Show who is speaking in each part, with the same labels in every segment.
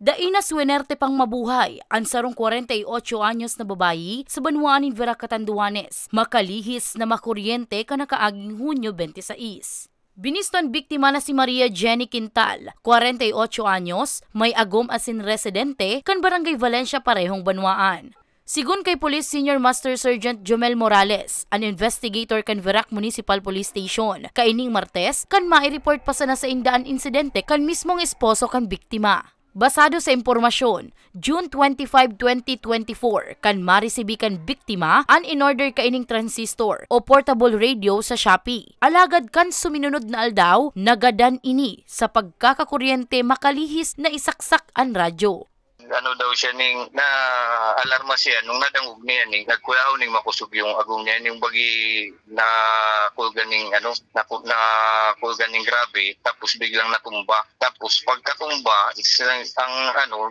Speaker 1: Daina swinerte pang mabuhay ang sarong 48 anyos na babayi sa Banwaanin, Vera, Catanduanes, makalihis na makuryente kanakaaging Hunyo 26. Biniston biktima na si Maria Jenny Quintal, 48 anyos, may agom asin residente kan Barangay Valencia, parehong Banwaan. Sigun kay Police Senior Master Sergeant Jomel Morales, an investigator kan Verac Municipal Police Station, kaining Martes kan mai-report pa sana sa indaan insidente kan mismong esposo kan biktima. Basado sa impormasyon, June 25, 2024, kan maresibi kan biktima an in-order kaining transistor o portable radio sa Shopee. Alagad kan suminunod na aldaw, nagadan ini sa pagkakakuryente makalihis na isaksak ang radyo.
Speaker 2: Ano daw siya ning na alarma siya nung nadangog niya ning nagkulaw ning makusog yung agong niya ning bagi na kulgan ning na kulgan ning grabe tapos biglang natumba. Tapos pagkatumba ang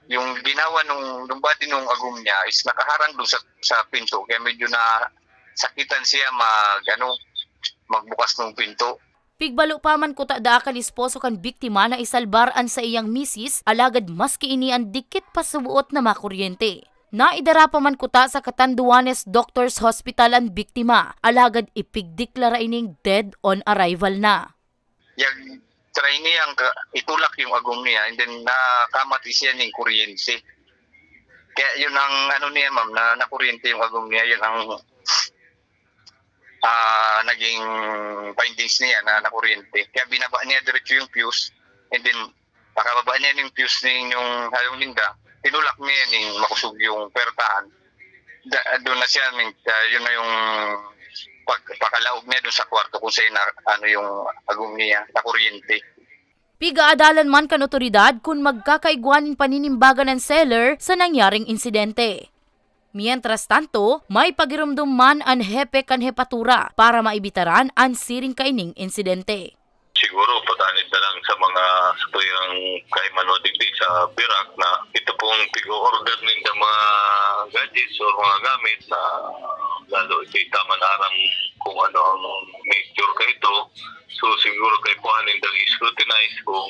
Speaker 2: yung ginawa nung body nung agong niya is nakaharang doon sa pinto kaya medyo na sakitan siya magbukas ng pinto.
Speaker 1: Pigbalo pa man kuta daakan esposo kan biktima na isalbaran sa iyang misis, alagad maski ini ang dikit pa subuot na makuryente. Naidara pa man kuta sa Catanduanes Doctors Hospital ang biktima, alagad ipigdeklara ining dead on arrival na.
Speaker 2: Yang try niyang itulak yung agong niya and then nakamati siya ng kuryente. Kaya yun ang niya ma'am na nakuryente yung agong niya, yun ang naging findings niya na nakuryente. Kaya binaba niya diretso yung fuse and then pakababa niya yung fuse yung halong linda, tinulak niya yung makusog yung pertahan. Doon na siya, yun na yung pagkalaog niya doon sa kwarto kung sa'yo yung agong niya nakuryente.
Speaker 1: Pigaadalan man kan otoridad kung magkakaigwaning paninimbagan ng seller sa nangyaring insidente. Mientras tanto, may pagirumdum man ang hepe kan hepatura para maibitaran ang siring kaining insidente.
Speaker 3: Siguro patanid na lang sa mga sayang kay manodigdi sa Verac na ito pong pigo-order ng mga gadgets o mga gamit na lalo ito'y taman-arang kung ano ang nature ka ito. So siguro kay kuhanin dang scrutinize kung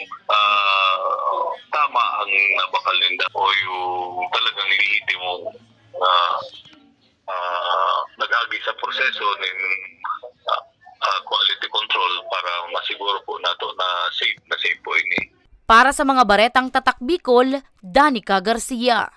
Speaker 3: tama ang nabakal ninda o yung talagang lehitimo nag-agi sa proseso ng quality control para masiguro po nato na safe po ini.
Speaker 1: Para sa mga baretang tatak Bicol, Danica Garcia.